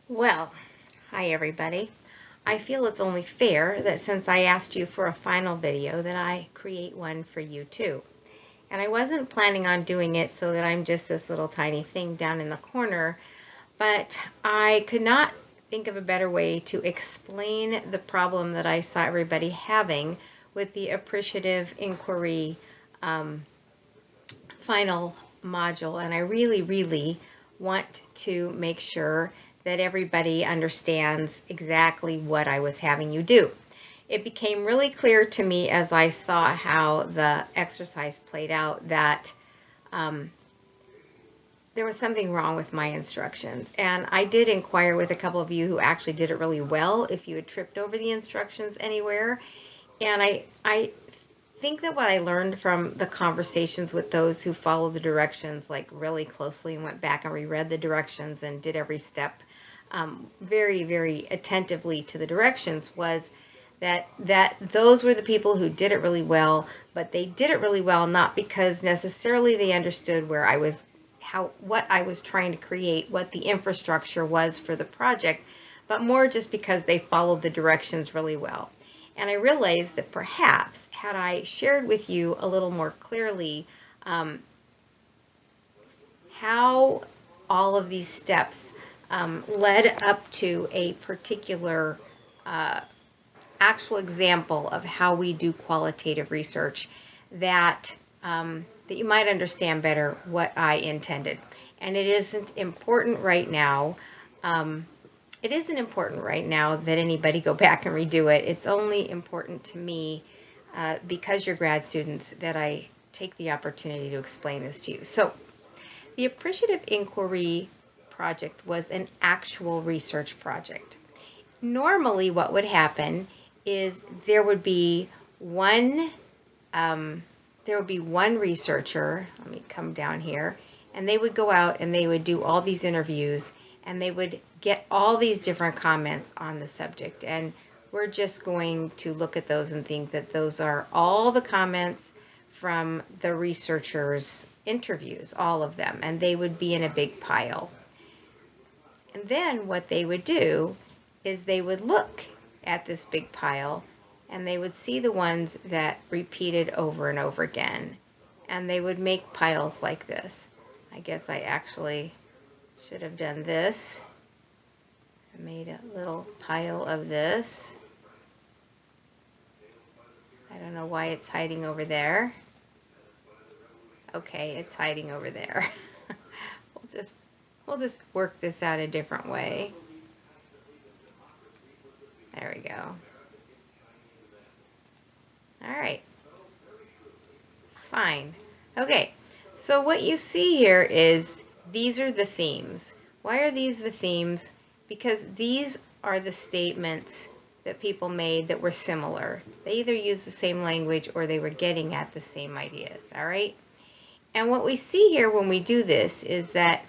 Well, hi everybody. I feel it's only fair that since I asked you for a final video that I create one for you too. And I wasn't planning on doing it so that I'm just this little tiny thing down in the corner, but I could not think of a better way to explain the problem that I saw everybody having with the appreciative inquiry final module. And I really want to make sure that everybody understands exactly what I was having you do. It became really clear to me as I saw how the exercise played out that there was something wrong with my instructions. And I did inquire with a couple of you who actually did it really well if you had tripped over the instructions anywhere. And I think that what I learned from the conversations with those who followed the directions like really closely and went back and reread the directions and did every step very attentively to the directions was that those were the people who did it really well, but they did it really well not because necessarily they understood where I was, what I was trying to create, what the infrastructure was for the project, but more just because they followed the directions really well. And I realized that perhaps had I shared with you a little more clearly how all of these steps led up to a particular actual example of how we do qualitative research, that you might understand better what I intended. And it isn't important right now. It isn't important right now that anybody go back and redo it. It's only important to me because you're grad students that I take the opportunity to explain this to you. So the Appreciative Inquiry project was an actual research project. Normally what would happen is there would be one researcher, let me come down here, and they would go out and they would do all these interviews and they would get all these different comments on the subject. And we're just going to look at those and think that those are all the comments from the researchers' interviews, all of them, and they would be in a big pile. And then what they would do is they would look at this big pile and they would see the ones that repeated over and over again, and they would make piles like this. I guess I actually should have done this. I made a little pile of this. I don't know why it's hiding over there. Okay, it's hiding over there. We'll just work this out a different way. There we go. All right. Fine. Okay, so what you see here is these are the themes. Why are these the themes? Because these are the statements that people made that were similar. They either used the same language or they were getting at the same ideas, all right? And what we see here when we do this is that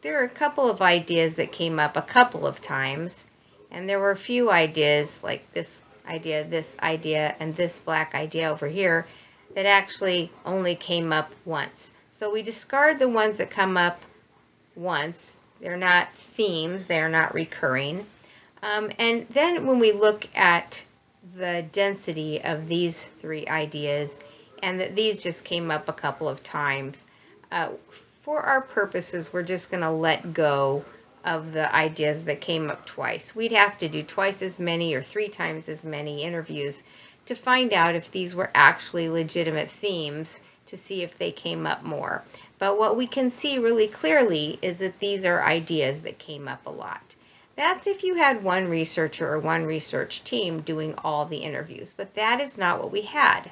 there are a couple of ideas that came up a couple of times, and there were a few ideas like this idea, and this black idea over here that actually only came up once. So we discard the ones that come up once. They're not themes, they're not recurring. And then when we look at the density of these three ideas, and that these just came up a couple of times, for our purposes, we're just going to let go of the ideas that came up twice. We'd have to do twice as many or 3 times as many interviews to find out if these were actually legitimate themes, to see if they came up more. But what we can see really clearly is that these are ideas that came up a lot. That's if you had one researcher or one research team doing all the interviews, but that is not what we had.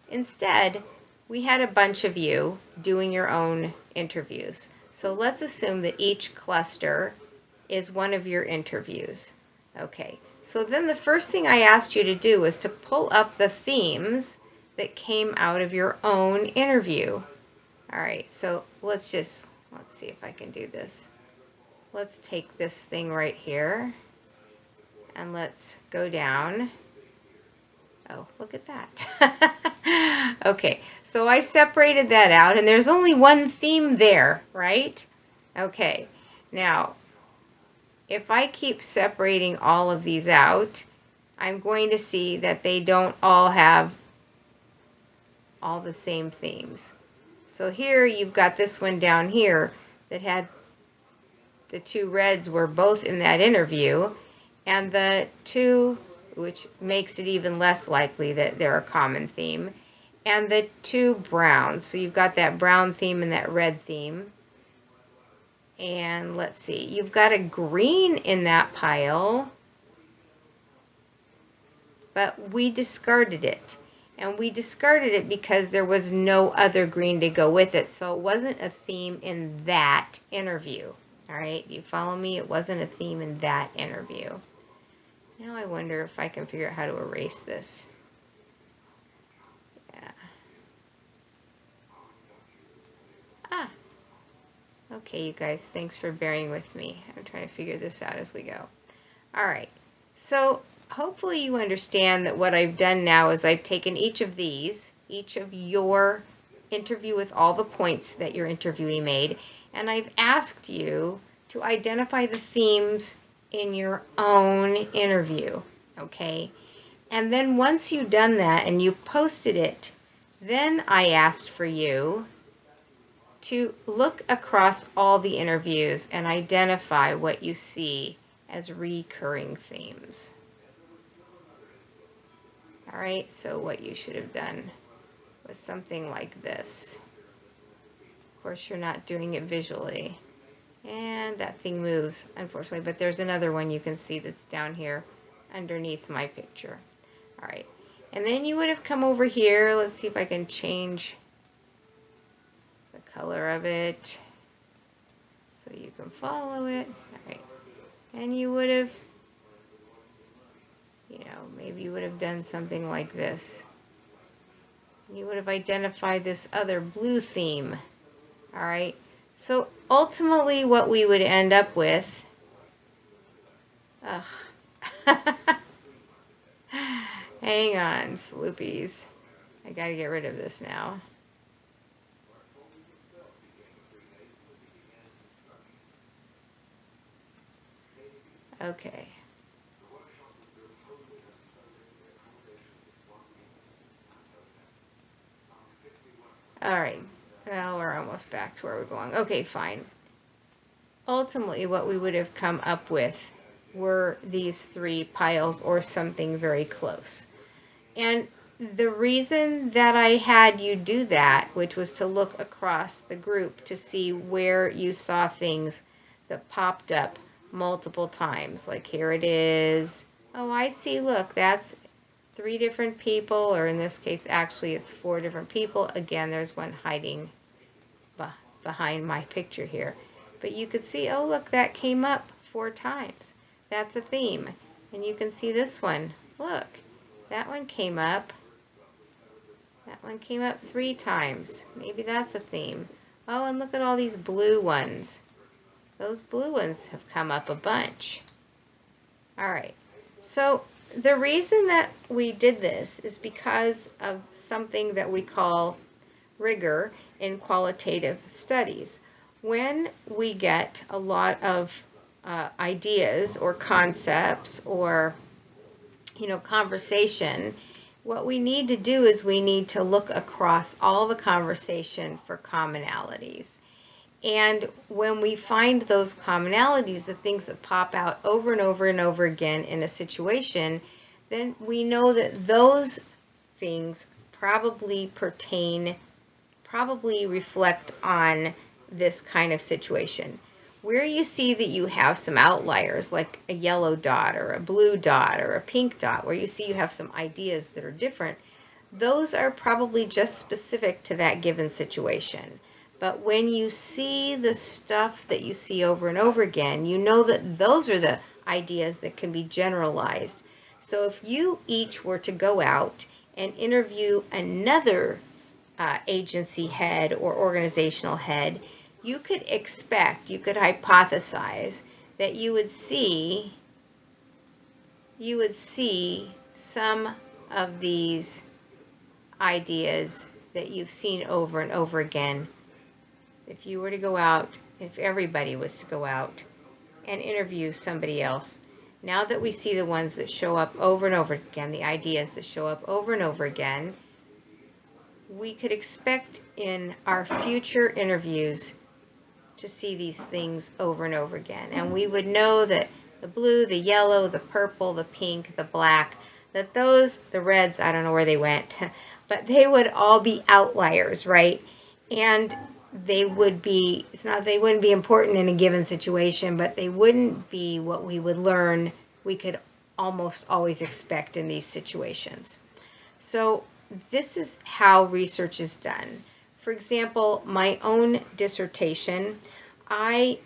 Instead, we had a bunch of you doing your own interviews. So let's assume that each cluster is one of your interviews. Okay, so then the first thing I asked you to do was to pull up the themes that came out of your own interview. All right, so let's see if I can do this. Let's take this thing right here and let's go down. Oh, look at that. Okay, so I separated that out, and there's only one theme there, right? Okay, Now, if I keep separating all of these out, I'm going to see that they don't all have all the same themes. So here you've got this one down here that had the two reds were both in that interview, and the two, which makes it even less likely that they're a common theme, and the two browns. So you've got that brown theme and that red theme. And let's see, you've got a green in that pile, but we discarded it. And we discarded it because there was no other green to go with it. So it wasn't a theme in that interview. All right, you follow me? It wasn't a theme in that interview. Now I wonder if I can figure out how to erase this. Yeah. Ah. Okay, you guys, thanks for bearing with me. I'm trying to figure this out as we go. All right, so hopefully you understand that what I've done now is I've taken each of these, each of your interview with all the points that your interviewee made, and I've asked you to identify the themes in your own interview, okay? And then once you've done that and you posted it, then I asked for you to look across all the interviews and identify what you see as recurring themes. All right, so what you should have done was something like this. Of course, you're not doing it visually. And that thing moves, unfortunately, but there's another one you can see that's down here underneath my picture. All right, and then you would have come over here. Let's see if I can change the color of it so you can follow it. All right, and you would have, you know, maybe you would have done something like this. You would have identified this other blue theme. All right, so ultimately what we would end up with, hang on, Sloopies. I gotta get rid of this now. Okay. All right. Well, we're almost back to where we're going. Okay, fine. Ultimately, what we would have come up with were these three piles or something very close. And the reason that I had you do that, which was to look across the group to see where you saw things that popped up multiple times, like here it is. Oh, I see, look, that's 3 different people, or in this case, actually, it's 4 different people. Again, there's one hiding behind my picture here. But you could see, oh, look, that came up 4 times. That's a theme. And you can see this one. Look, that one came up. That one came up 3 times. Maybe that's a theme. Oh, and look at all these blue ones. Those blue ones have come up a bunch. All right. So the reason that we did this is because of something that we call rigor in qualitative studies. When we get a lot of ideas or concepts or, you know, conversation, what we need to do is we need to look across all the conversation for commonalities. And when we find those commonalities, the things that pop out over and over and over again in a situation, then we know that those things probably reflect on this kind of situation. Where you see that you have some outliers, like a yellow dot or a blue dot or a pink dot, where you see you have some ideas that are different, those are probably just specific to that given situation. But when you see the stuff that you see over and over again, you know that those are the ideas that can be generalized. So if you each were to go out and interview another agency head or organizational head, you could expect, you could hypothesize that you would see some of these ideas that you've seen over and over again. If you were to go out if everybody was to go out and interview somebody else, now that we see the ones that show up over and over again, the ideas that show up over and over again, we could expect in our future interviews to see these things over and over again. And we would know that the blue, the yellow, the purple, the pink, the black, that those, the reds, I don't know where they went, but they would all be outliers, right? And they would be, it's not they wouldn't be important in a given situation, but they wouldn't be what we would learn we could almost always expect in these situations. So this is how research is done. For example, my own dissertation, I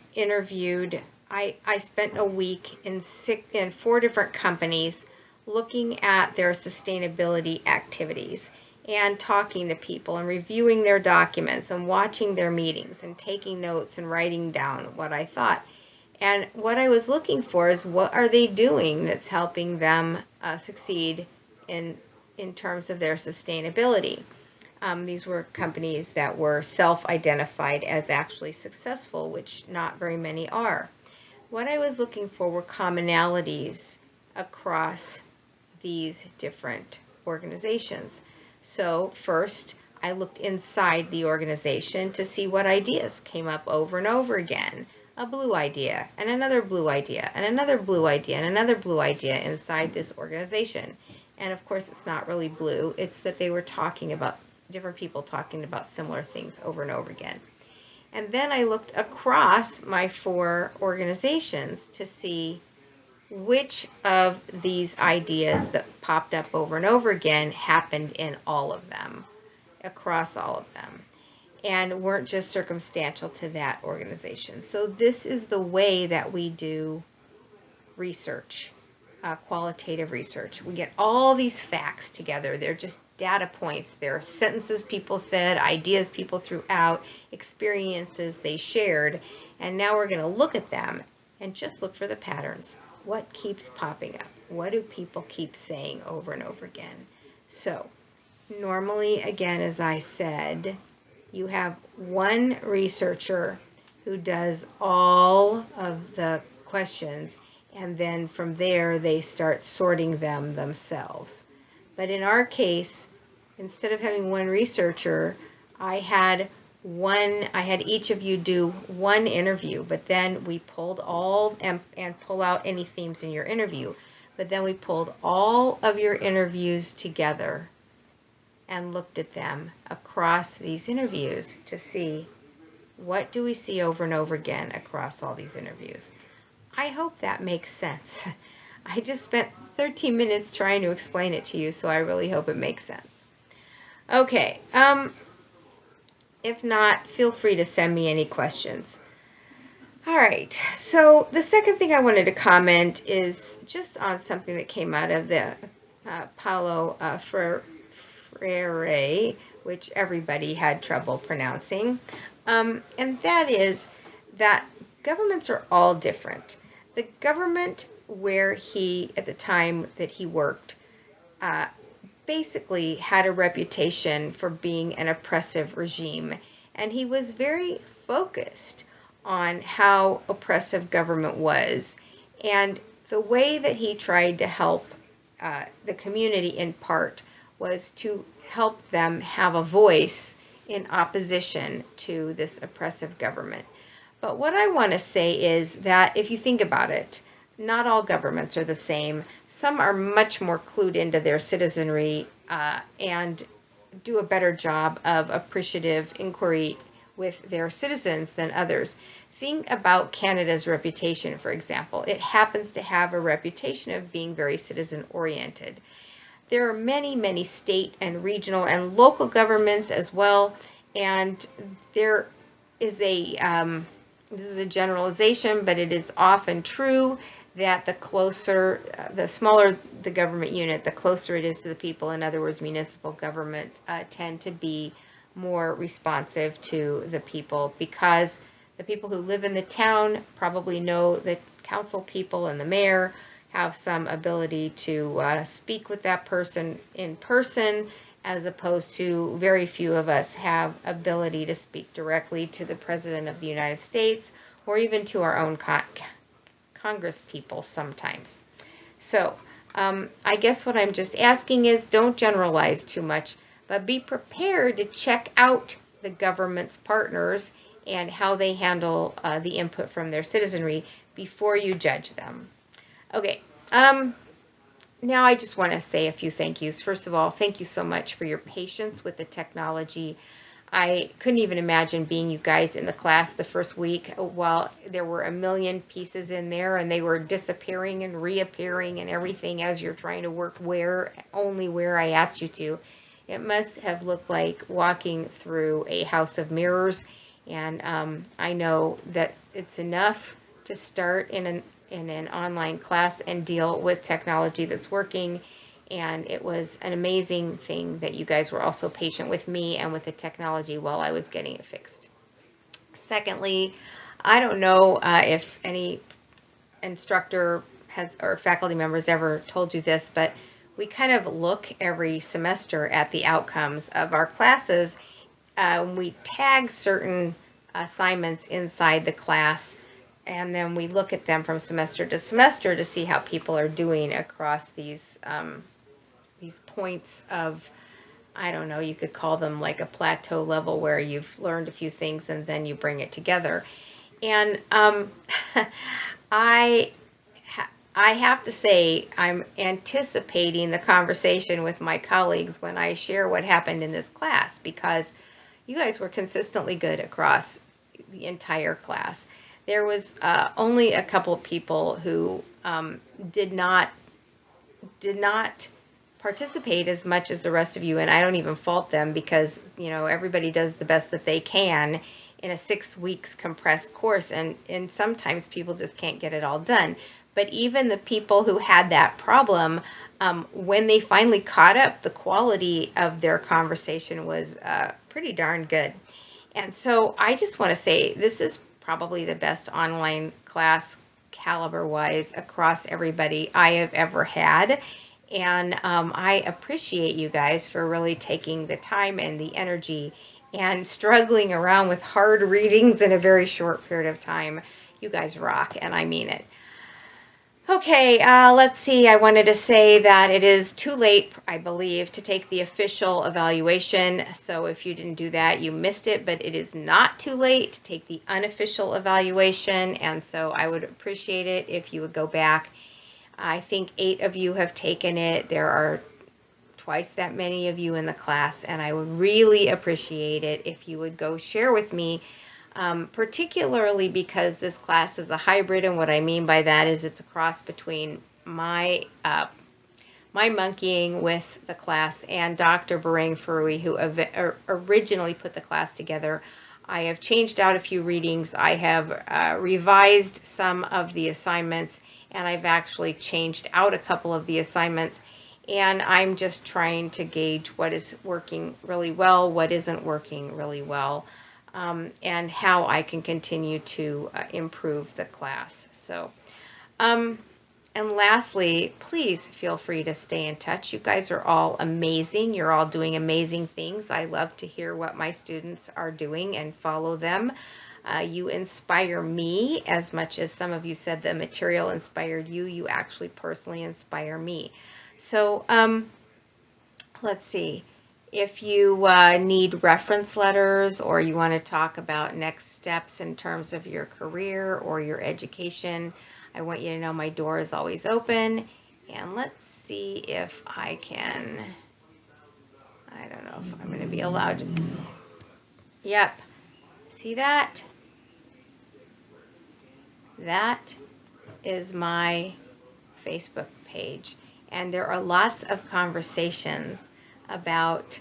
spent a week in 4 different companies looking at their sustainability activities and talking to people and reviewing their documents and watching their meetings and taking notes and writing down what I thought. And what I was looking for is, what are they doing that's helping them succeed in terms of their sustainability. These were companies that were self-identified as actually successful, which not very many are. What I was looking for were commonalities across these different organizations. So first, I looked inside the organization to see what ideas came up over and over again. A blue idea, and another blue idea, and another blue idea, and another blue idea inside this organization. And of course, it's not really blue. It's that they were talking about, different people talking about similar things over and over again. And then I looked across my 4 organizations to see which of these ideas that popped up over and over again happened in all of them, across all of them, and weren't just circumstantial to that organization. So this is the way that we do research. Qualitative research. We get all these facts together. They're just data points. They're sentences people said, ideas people threw out, experiences they shared, and now we're going to look at them and just look for the patterns. What keeps popping up? What do people keep saying over and over again? So normally, again, as I said, you have one researcher who does all of the questions, and then from there they start sorting them themselves. But in our case, instead of having one researcher, I had each of you do one interview, but then we pulled all and pull out any themes in your interview. But then we pulled all of your interviews together and looked at them across these interviews to see, what do we see over and over again across all these interviews. I hope that makes sense. I just spent 13 minutes trying to explain it to you, so I really hope it makes sense. Okay, if not, feel free to send me any questions. All right, so the second thing I wanted to comment is just on something that came out of the Paulo Freire, which everybody had trouble pronouncing, and that is that governments are all different. The government where he, at the time that he worked, basically had a reputation for being an oppressive regime, and he was very focused on how oppressive government was, and the way that he tried to help the community in part was to help them have a voice in opposition to this oppressive government. But what I want to say is that if you think about it, not all governments are the same. Some are much more clued into their citizenry and do a better job of appreciative inquiry with their citizens than others. Think about Canada's reputation, for example. It happens to have a reputation of being very citizen-oriented. There are many, many state and regional and local governments as well, and there is a this is a generalization, but it is often true that the smaller the government unit, the closer it is to the people. In other words, municipal government tend to be more responsive to the people, because the people who live in the town probably know the council people and the mayor, have some ability to speak with that person in person, as opposed to very few of us have ability to speak directly to the President of the United States or even to our own Congress people sometimes. So I guess what I'm just asking is don't generalize too much, but be prepared to check out the government's partners and how they handle the input from their citizenry before you judge them. Okay, now I just want to say a few thank yous. First of all, thank you so much for your patience with the technology. I couldn't even imagine being you guys in the class the first week while there were a million pieces in there and they were disappearing and reappearing and everything as you're trying to work only where I asked you to. It must have looked like walking through a house of mirrors, and I know that it's enough to start in an online class and deal with technology that's working. And it was an amazing thing that you guys were also patient with me and with the technology while I was getting it fixed. Secondly, I don't know if any instructor or faculty members ever told you this, but we kind of look every semester at the outcomes of our classes. We tag certain assignments inside the class, and then we look at them from semester to semester to see how people are doing across these points of, I don't know, you could call them like a plateau level where you've learned a few things and then you bring it together. And I have to say I'm anticipating the conversation with my colleagues when I share what happened in this class, because you guys were consistently good across the entire class. There was only a couple of people who did not participate as much as the rest of you, and I don't even fault them, because everybody does the best that they can in a 6 weeks compressed course, and sometimes people just can't get it all done. But even the people who had that problem, when they finally caught up, the quality of their conversation was pretty darn good. And so I just want to say this is probably the best online class caliber-wise across everybody I have ever had. And I appreciate you guys for really taking the time and the energy and struggling around with hard readings in a very short period of time. You guys rock, and I mean it. Okay, let's see. I wanted to say that it is too late, I believe, to take the official evaluation. So if you didn't do that, you missed it, but it is not too late to take the unofficial evaluation. And so I would appreciate it if you would go back. I think 8 of you have taken it. There are twice that many of you in the class, and I would really appreciate it if you would go share with me, particularly because this class is a hybrid, and what I mean by that is it's a cross between my monkeying with the class and Dr. Barang Furui, who originally put the class together. I have changed out a few readings. I have revised some of the assignments, and I've actually changed out a couple of the assignments, and I'm just trying to gauge what is working really well, what isn't working really well, and how I can continue to improve the class. So, and lastly, please feel free to stay in touch. You guys are all amazing. You're all doing amazing things. I love to hear what my students are doing and follow them. You inspire me as much as some of you said the material inspired you. You actually personally inspire me. So let's see. If you need reference letters, or you want to talk about next steps in terms of your career or your education, I want you to know my door is always open. And let's see if I can, I don't know if I'm going to be allowed to. Yep. See that? That is my Facebook page. And there are lots of conversations about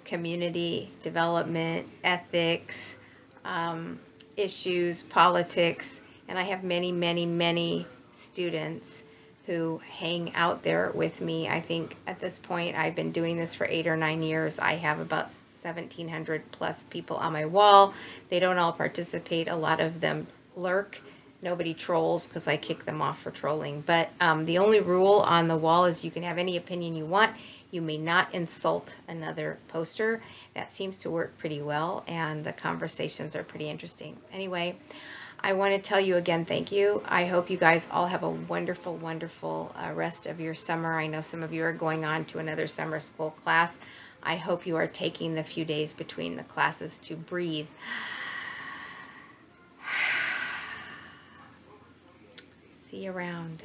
community development, ethics, issues, politics, and I have many, many, many students who hang out there with me. I think at this point, I've been doing this for 8 or 9 years. I have about 1,700 plus people on my wall. They don't all participate. A lot of them lurk. Nobody trolls because I kick them off for trolling. But the only rule on the wall is you can have any opinion you want. You may not insult another poster. That seems to work pretty well, and the conversations are pretty interesting. Anyway, I want to tell you again, thank you. I hope you guys all have a wonderful, wonderful rest of your summer. I know some of you are going on to another summer school class. I hope you are taking the few days between the classes to breathe. See you around.